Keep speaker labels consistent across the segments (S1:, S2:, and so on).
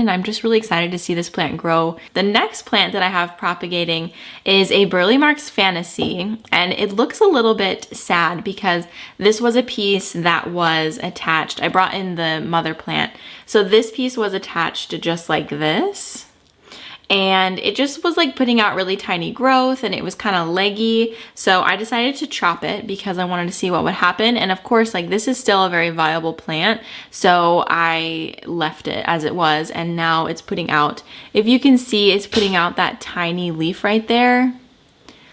S1: and I'm just really excited to see this plant grow. The next plant that I have propagating is a Burley Marks Fantasy, and it looks a little bit sad because this was a piece that was attached. I brought in the mother plant. So this piece was attached to just like this. And it just was like putting out really tiny growth, and it was kind of leggy. So I decided to chop it because I wanted to see what would happen. And of course, like this is still a very viable plant. So I left it as it was, and now it's putting out, if you can see, it's putting out that tiny leaf right there.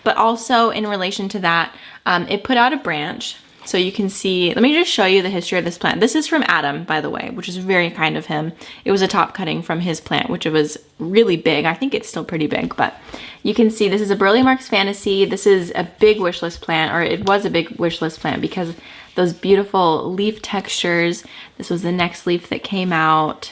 S1: But also in relation to that, it put out a branch. So you can see, let me just show you the history of this plant. This is from Adam, by the way, which is very kind of him. It was a top cutting from his plant, which it was really big. I think it's still pretty big, but you can see this is a Burley Marks Fantasy. This is a big wish list plant, or it was a big wish list plant because those beautiful leaf textures. This was the next leaf that came out.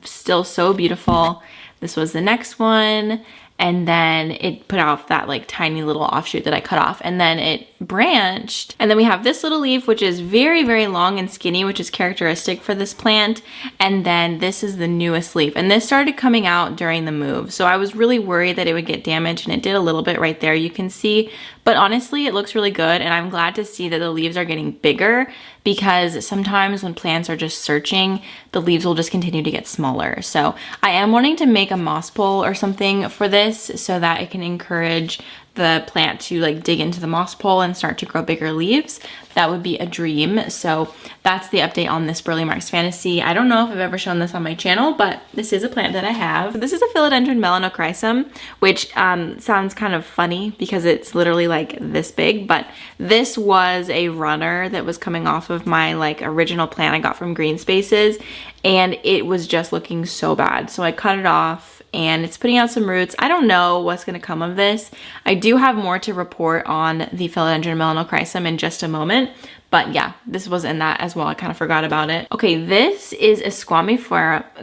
S1: Still so beautiful. This was the next one. And then it put out that like tiny little offshoot that I cut off, and then it branched. And then we have this little leaf, which is very, very long and skinny, which is characteristic for this plant. And then this is the newest leaf, and this started coming out during the move. So I was really worried that it would get damaged, and it did a little bit right there, you can see. But honestly, it looks really good, and I'm glad to see that the leaves are getting bigger, because sometimes when plants are just searching, the leaves will just continue to get smaller. So I am wanting to make a moss pole or something for this so that it can encourage the plant to like dig into the moss pole and start to grow bigger leaves. That would be a dream. So that's the update on this Burley Marks Fantasy. I don't know if I've ever shown this on my channel, but this is a plant that I have. This is a Philodendron melanochrysum, which sounds kind of funny because it's literally like this big, but this was a runner that was coming off of my like original plant I got from Green Spaces, and it was just looking so bad. So I cut it off, and it's putting out some roots. I don't know what's gonna come of this. I do have more to report on the Philodendron melanochrysum in just a moment, but yeah, this was in that as well. I kind of forgot about it. Okay, this is a squamiforum,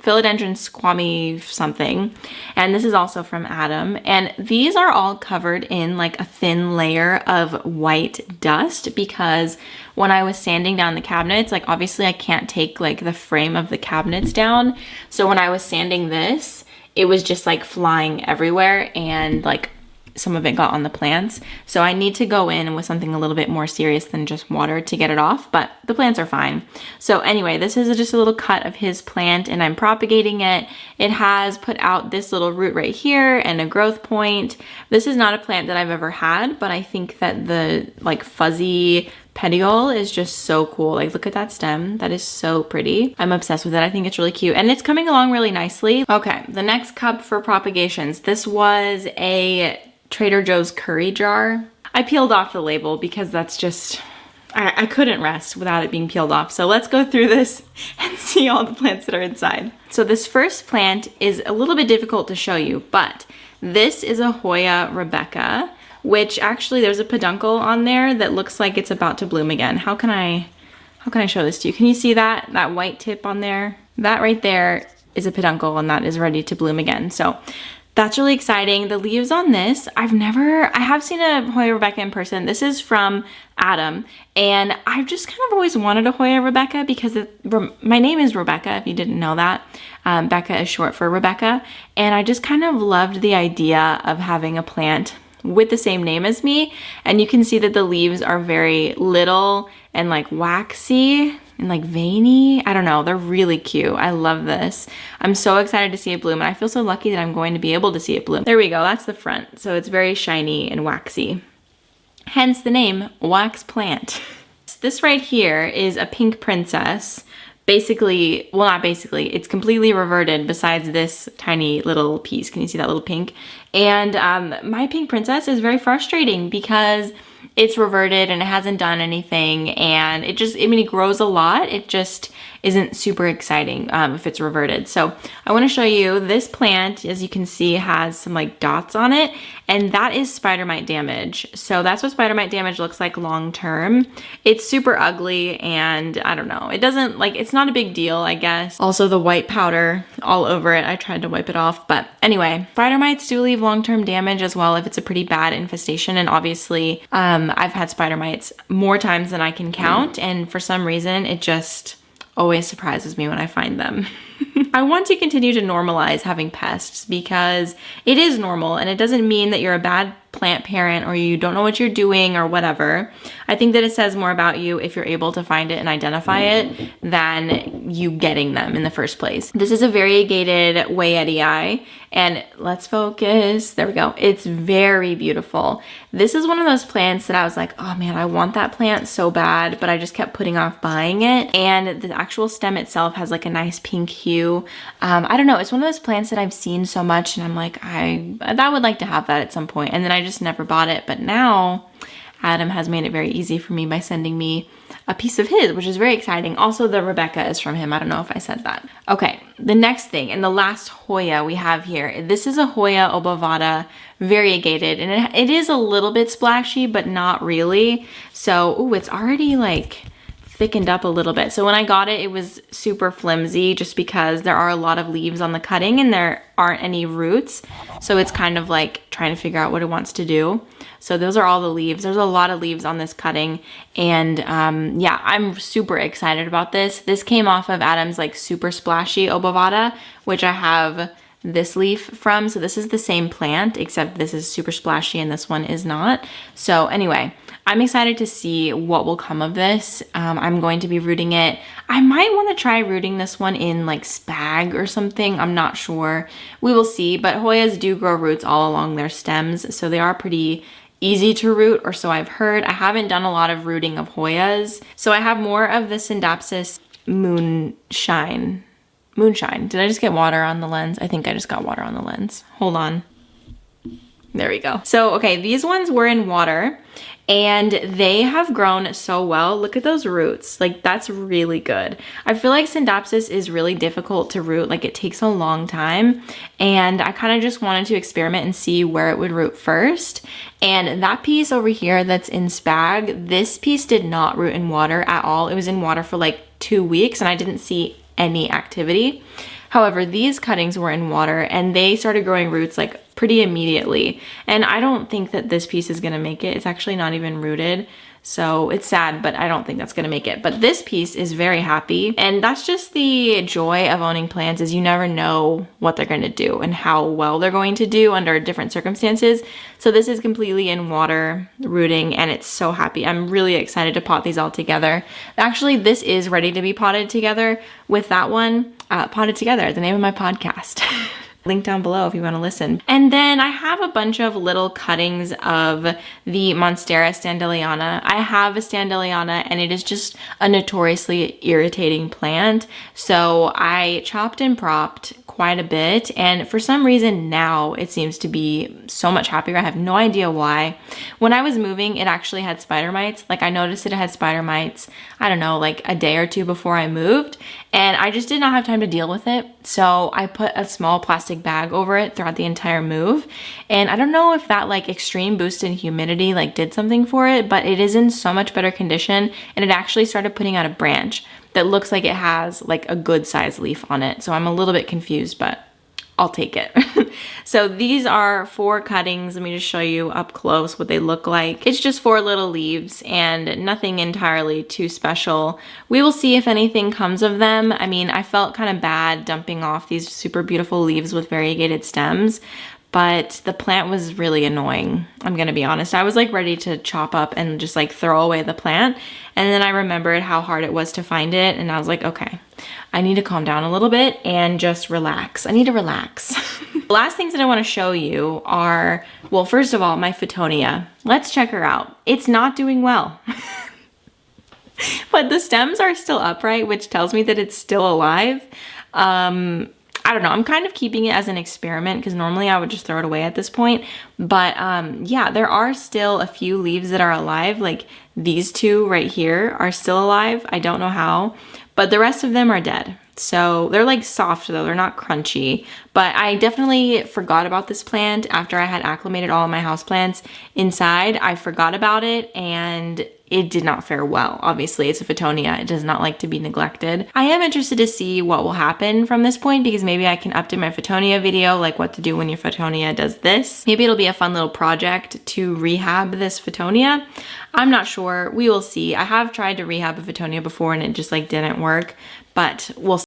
S1: Philodendron squami something, and this is also from Adam, and these are all covered in like a thin layer of white dust because when I was sanding down the cabinets, like obviously I can't take like the frame of the cabinets down, so when I was sanding this, it was just like flying everywhere, and like some of it got on the plants. So I need to go in with something a little bit more serious than just water to get it off, but the plants are fine. So anyway, this is just a little cut of his plant, and I'm propagating it. It has put out this little root right here and a growth point. This is not a plant that I've ever had, but I think that the like fuzzy petiole is just so cool. Like look at that stem, that is so pretty. I'm obsessed with it. I think it's really cute, and it's coming along really nicely. Okay, the next cup for propagations. This was a Trader Joe's curry jar. I peeled off the label because that's just, I couldn't rest without it being peeled off. So let's go through this and see all the plants that are inside. So this first plant is a little bit difficult to show you, but this is a Hoya Rebecca, which actually there's a peduncle on there that looks like it's about to bloom again. How can I show this to you? Can you see that white tip on there? That right there is a peduncle, and that is ready to bloom again. So that's really exciting. The leaves on this, I have seen a Hoya Rebecca in person. This is from Adam, and I've just kind of always wanted a Hoya Rebecca because my name is Rebecca, if you didn't know that. Becca is short for Rebecca, and I just kind of loved the idea of having a plant with the same name as me, and you can see that the leaves are very little and like waxy and like veiny. I don't know, they're really cute. I love this. I'm so excited to see it bloom, and I feel so lucky that I'm going to be able to see it bloom. There we go, that's the front. So it's very shiny and waxy. Hence the name wax plant. This right here is a pink princess. Basically, well not basically, it's completely reverted besides this tiny little piece. Can you see that little pink? And my pink princess is very frustrating because it's reverted and it hasn't done anything, and it grows a lot. It just isn't super exciting if it's reverted. So I want to show you this plant. As you can see, has some like dots on it, and that is spider mite damage. So that's what spider mite damage looks like long term. It's super ugly, and I don't know, it's not a big deal, I guess. Also the white powder all over it, I tried to wipe it off, but anyway, spider mites do leave long-term damage as well if it's a pretty bad infestation, and obviously I've had spider mites more times than I can count, and for some reason it just always surprises me when I find them. I want to continue to normalize having pests because it is normal and it doesn't mean that you're a bad plant parent or you don't know what you're doing or whatever. I think that it says more about you if you're able to find it and identify it than you getting them in the first place. This is a variegated Wayettii, and let's focus. There we go. It's very beautiful. This is one of those plants that I was like, oh man, I want that plant so bad, but I just kept putting off buying it. And the actual stem itself has like a nice pink hue. I don't know. It's one of those plants that I've seen so much and I'm like, I would like to have that at some point. And then I just never bought it. But now Adam has made it very easy for me by sending me a piece of his, which is very exciting. Also, the Rebecca is from him. I don't know if I said that. Okay, the next thing and the last Hoya we have here. This is a Hoya obovata variegated, and it is a little bit splashy, but not really. So, ooh, it's already like thickened up a little bit. So when I got it, it was super flimsy just because there are a lot of leaves on the cutting and there aren't any roots. So it's kind of like trying to figure out what it wants to do. So those are all the leaves. There's a lot of leaves on this cutting. And yeah, I'm super excited about this. This came off of Adam's like super splashy obovata, which I have this leaf from. So this is the same plant, except this is super splashy and this one is not. So anyway, I'm excited to see what will come of this. I'm going to be rooting it. I might want to try rooting this one in like spag or something. I'm not sure. We will see, but Hoyas do grow roots all along their stems, so they are pretty easy to root, or so I've heard. I haven't done a lot of rooting of Hoyas. So I have more of the Scindapsus moonshine. Did I just get water on the lens? I think I just got water on the lens. Hold on. There we go. So, okay, these ones were in water and they have grown so well. Look at those roots. Like, that's really good. I feel like Scindapsus is really difficult to root. Like, it takes a long time. And I kind of just wanted to experiment and see where it would root first. And that piece over here that's in spag, this piece did not root in water at all. It was in water for like 2 weeks and I didn't see any activity. However, these cuttings were in water and they started growing roots like pretty immediately. And I don't think that this piece is gonna make it. It's actually not even rooted. So it's sad, but I don't think that's gonna make it. But this piece is very happy. And that's just the joy of owning plants, is you never know what they're gonna do and how well they're going to do under different circumstances. So this is completely in water rooting and it's so happy. I'm really excited to pot these all together. Actually, this is ready to be potted together with that one. Potted Together, the name of my podcast. Link down below if you want to listen. And then I have a bunch of little cuttings of the Monstera standeliana. I have a standeliana and it is just a notoriously irritating plant. So I chopped and propped quite a bit, and for some reason now it seems to be so much happier. I have no idea why. When I was moving, it actually had spider mites. Like, I noticed that it had spider mites, I don't know, like a day or two before I moved, and I just did not have time to deal with it. So I put a small plastic bag over it throughout the entire move. And I don't know if that like extreme boost in humidity like did something for it, but it is in so much better condition, and it actually started putting out a branch that looks like it has like a good size leaf on it. So I'm a little bit confused, but I'll take it. So these are 4 cuttings. Let me just show you up close what they look like. It's just 4 little leaves and nothing entirely too special. We will see if anything comes of them. I mean, I felt kind of bad dumping off these super beautiful leaves with variegated stems, but the plant was really annoying. I'm gonna be honest. I was like ready to chop up and just like throw away the plant. And then I remembered how hard it was to find it. And I was like, okay, I need to calm down a little bit and just relax. I need to relax. The last things that I wanna show you are, well, first of all, my Fittonia. Let's check her out. It's not doing well. But the stems are still upright, which tells me that it's still alive. I don't know, I'm kind of keeping it as an experiment because normally I would just throw it away at this point. But yeah, there are still a few leaves that are alive. Like these 2 right here are still alive. I don't know how, but the rest of them are dead. So they're like soft though, they're not crunchy. But I definitely forgot about this plant after I had acclimated all of my houseplants inside. I forgot about it and it did not fare well. Obviously, it's a Fittonia. It does not like to be neglected. I am interested to see what will happen from this point because maybe I can update my Fittonia video, like what to do when your Fittonia does this. Maybe it'll be a fun little project to rehab this Fittonia. I'm not sure. We will see. I have tried to rehab a Fittonia before and it just like didn't work. but we'll